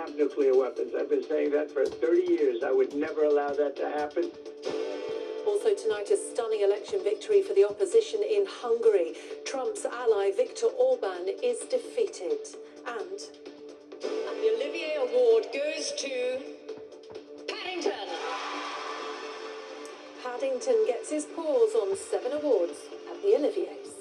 have nuclear weapons. I've been saying that for 30 years. I would never allow that to happen. Also tonight, a stunning election victory for the opposition in Hungary. Trump's ally Viktor Orban is defeated. And the Olivier Award goes to Paddington. Paddington gets his paws on 7 awards at the Oliviers.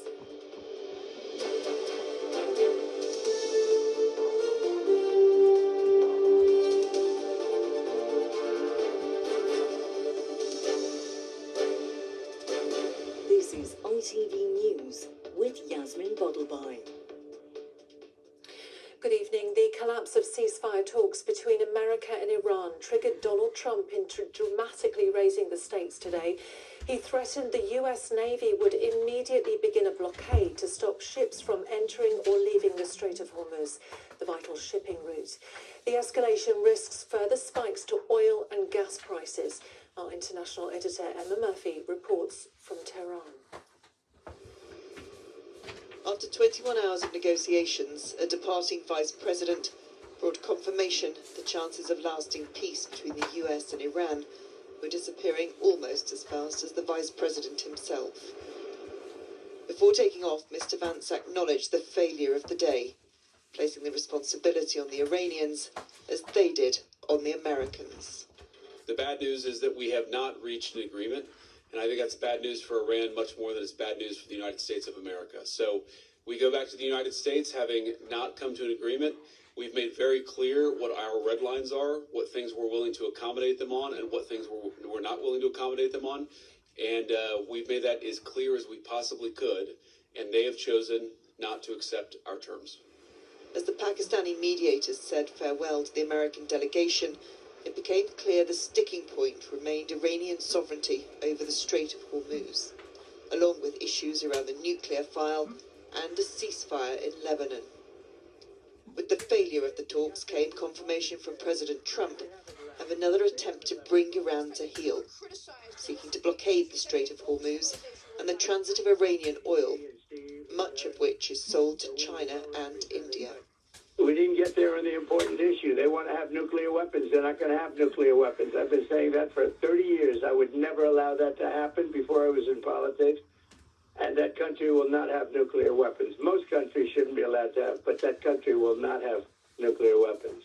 This is ITV News with Yasmin Bodalbhai. Good evening. The collapse of ceasefire talks between America and Iran triggered Donald Trump into dramatically raising the stakes today. He threatened the US Navy would immediately begin a blockade to stop ships from entering or leaving the Strait of Hormuz, the vital shipping route. The escalation risks further spikes to oil and gas prices. Our international editor Emma Murphy reports from Tehran. After 21 hours of negotiations, a departing vice president brought confirmation the chances of lasting peace between the US and Iran were disappearing almost as fast as the vice president himself. Before taking off, Mr. Vance acknowledged the failure of the day, placing the responsibility on the Iranians as they did on the Americans. The bad news is that we have not reached an agreement. And I think that's bad news for Iran, much more than it's bad news for the United States of America. So we go back to the United States, having not come to an agreement. We've made very clear what our red lines are, what things we're willing to accommodate them on, and what things we're not willing to accommodate them on. And we've made that as clear as we possibly could. And they have chosen not to accept our terms. As the Pakistani mediators said farewell to the American delegation, it became clear the sticking point remained Iranian sovereignty over the Strait of Hormuz, along with issues around the nuclear file and a ceasefire in Lebanon. With the failure of the talks came confirmation from President Trump of another attempt to bring Iran to heel, seeking to blockade the Strait of Hormuz and the transit of Iranian oil, much of which is sold to China and India. We didn't get there on the important issue. They want to have nuclear weapons. They're not going to have nuclear weapons. I've been saying that for 30 years. I would never allow that to happen before I was in politics. And that country will not have nuclear weapons. Most countries shouldn't be allowed to have, but that country will not have nuclear weapons.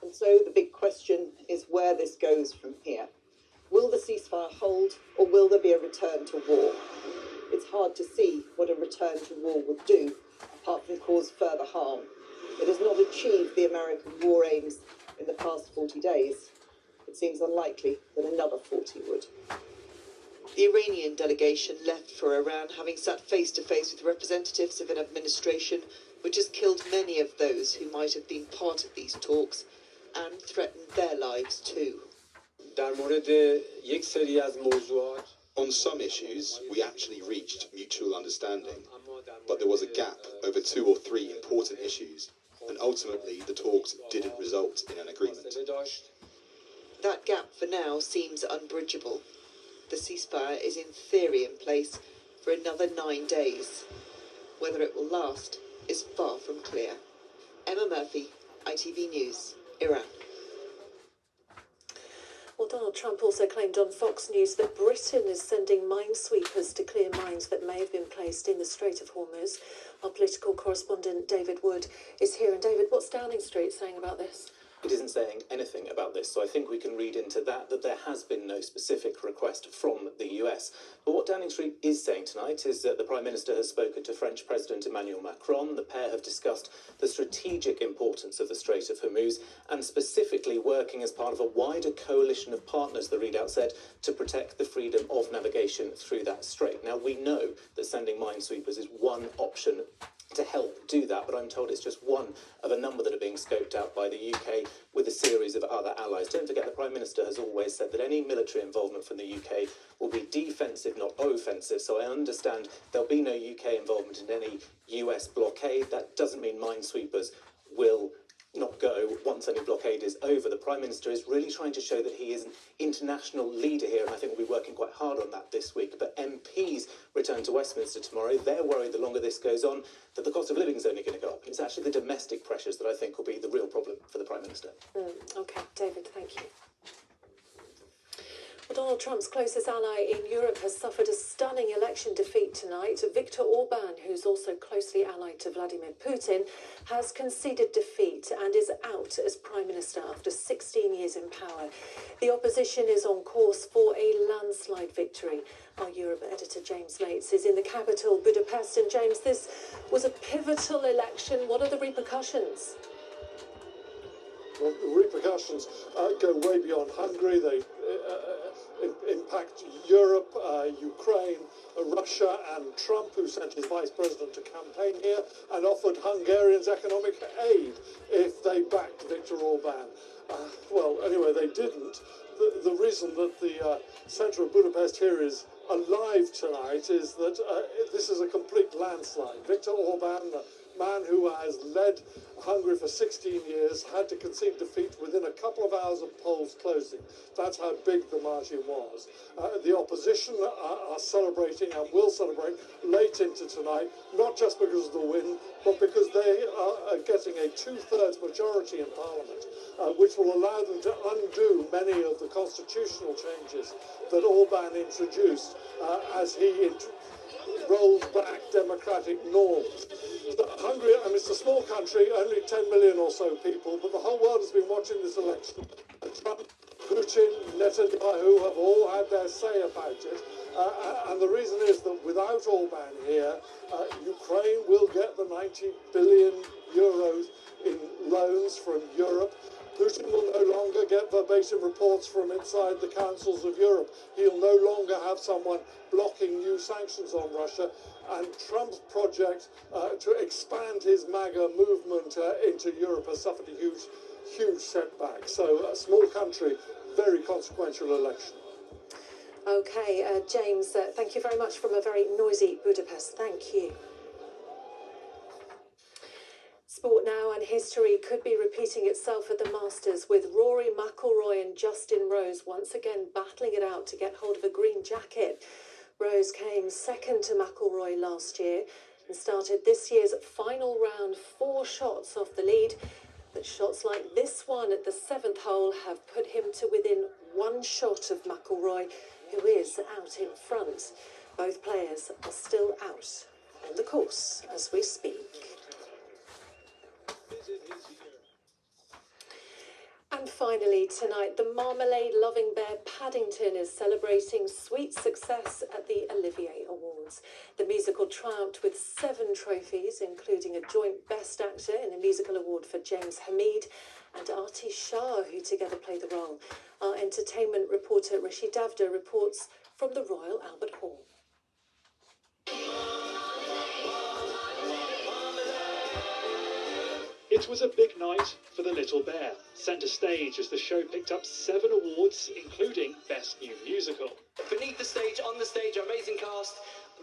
And so the big question is where this goes from here. Will the ceasefire hold, or will there be a return to war? It's hard to see what a return to war would do, apart from cause further harm. It has not achieved the American war aims in the past 40 days. It seems unlikely that another 40 would. The Iranian delegation left for Iran, having sat face-to-face with representatives of an administration which has killed many of those who might have been part of these talks and threatened their lives too. On some issues, we actually reached mutual understanding, but there was a gap over 2 or 3 important issues, and ultimately the talks didn't result in an agreement. That gap for now seems unbridgeable. The ceasefire is in theory in place for another 9 days. Whether it will last is far from clear. Emma Murphy, ITV News, Iran. Well, Donald Trump also claimed on Fox News that Britain is sending minesweepers to clear mines that may have been placed in the Strait of Hormuz. Our political correspondent David Wood is here. And David, what's Downing Street saying about this? It isn't saying anything about this, so I think we can read into that there has been no specific request from the US. But what Downing Street is saying tonight is that the Prime Minister has spoken to French President Emmanuel Macron. The pair have discussed the strategic importance of the Strait of Hormuz and specifically working as part of a wider coalition of partners, the readout said, to protect the freedom of navigation through that strait. Now, we know that sending minesweepers is one option to help do that, but I'm told it's just one of a number that are being scoped out by the UK with a series of other allies. Don't forget the Prime Minister has always said that any military involvement from the UK will be defensive, not offensive, so I understand there'll be no UK involvement in any US blockade. That doesn't mean minesweepers will not go once any blockade is over. The Prime Minister is really trying to show that he is an international leader here, and I think we'll be working quite hard on that this week. But MPs return to Westminster tomorrow. They're worried the longer this goes on that the cost of living is only going to go up. It's actually the domestic pressures that I think will be the real problem for the Prime Minister. OK, David, thank you. Well, Donald Trump's closest ally in Europe has suffered a stunning election defeat tonight. Viktor Orban, who's also closely allied to Vladimir Putin, has conceded defeat and is out as Prime Minister after 16 years in power. The opposition is on course for a landslide victory. Our Europe editor James Mates is in the capital, Budapest. And James, this was a pivotal election. What are the repercussions? Well, the repercussions go way beyond Hungary. They impact Europe, Ukraine, Russia, and Trump, who sent his vice president to campaign here and offered Hungarians economic aid if they backed Viktor Orban. Well, anyway, they didn't. The reason that the centre of Budapest here is alive tonight is that this is a complete landslide. Viktor Orban, the man who has led Hungary for 16 years, had to concede defeat within a couple of hours of polls closing. That's how big the margin was. The opposition are celebrating and will celebrate late into tonight, not just because of the win, but because they are getting a two-thirds majority in Parliament, which will allow them to undo many of the constitutional changes that Orban introduced as he rolled back democratic norms. Hungary, I mean, it's a small country, only 10 million or so people, but the whole world has been watching this election. Trump, Putin, Netanyahu have all had their say about it. And the reason is that without Orban here, Ukraine will get the 90 billion euros in loans from Europe. Putin will no longer get verbatim reports from inside the councils of Europe. He'll no longer have someone blocking new sanctions on Russia. And Trump's project to expand his MAGA movement into Europe has suffered a huge setback. So a small country, very consequential election. OK, James, thank you very much from a very noisy Budapest. Thank you. Sport now, and history could be repeating itself at the Masters, with Rory McIlroy and Justin Rose once again battling it out to get hold of a green jacket. Rose came second to McIlroy last year and started this year's final round 4 shots off the lead. But shots like this one at the 7th hole have put him to within 1 shot of McIlroy, who is out in front. Both players are still out on the course as we speak. And finally tonight, the marmalade-loving bear Paddington is celebrating sweet success at the Olivier Awards. The musical triumphed with 7 trophies, including a joint Best Actor in a Musical Award for James Hamid and Artie Shah, who together play the role. Our entertainment reporter Rishi Davda reports from the Royal Albert Hall. It was a big night for The Little Bear, centre stage as the show picked up 7 awards, including Best New Musical. Beneath the stage, on the stage, our amazing cast.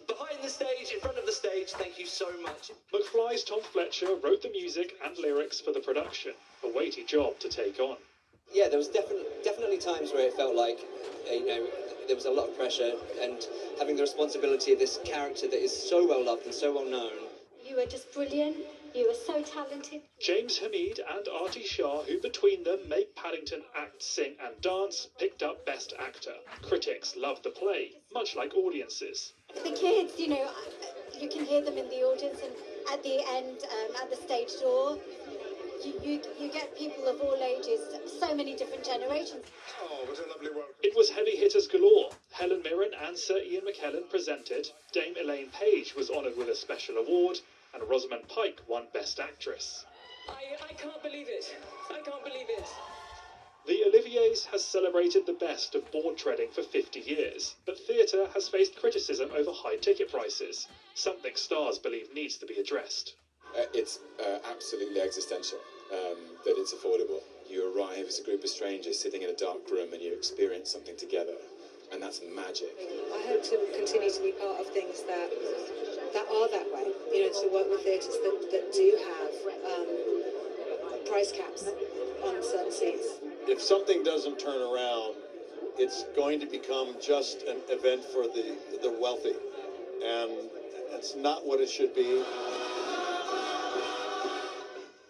Behind the stage, in front of the stage, thank you so much. McFly's Tom Fletcher wrote the music and lyrics for the production, a weighty job to take on. Yeah, there was definitely times where it felt like, there was a lot of pressure, and having the responsibility of this character that is so well loved and so well known. You were just brilliant. You were so talented. James Hamid and Artie Shah, who between them make Paddington act, sing and dance, picked up Best Actor. Critics loved the play, much like audiences. The kids, you can hear them in the audience, and at the end, at the stage door, you get people of all ages, so many different generations. Oh, what a lovely work. It was heavy hitters galore. Helen Mirren and Sir Ian McKellen presented. Dame Elaine Page was honoured with a special award, and Rosamund Pike won Best Actress. I can't believe it. I can't believe it. The Oliviers has celebrated the best of board treading for 50 years, but theatre has faced criticism over high ticket prices, something stars believe needs to be addressed. It's absolutely existential, that it's affordable. You arrive as a group of strangers sitting in a dark room and you experience something together, and that's magic. I hope to continue to be part of things that are that way, to work with theatres that do have price caps on certain seats. If something doesn't turn around, it's going to become just an event for the wealthy, and it's not what it should be.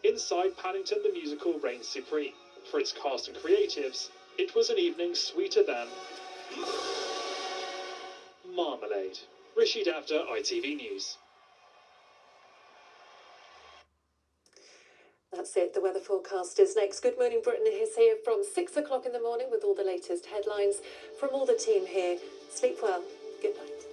Inside Paddington, the musical reigns supreme. For its cast and creatives, it was an evening sweeter than marmalade. Rashid After, ITV News. That's it. The weather forecast is next. Good morning, Britain is here from 6 o'clock in the morning with all the latest headlines from all the team here. Sleep well. Good night.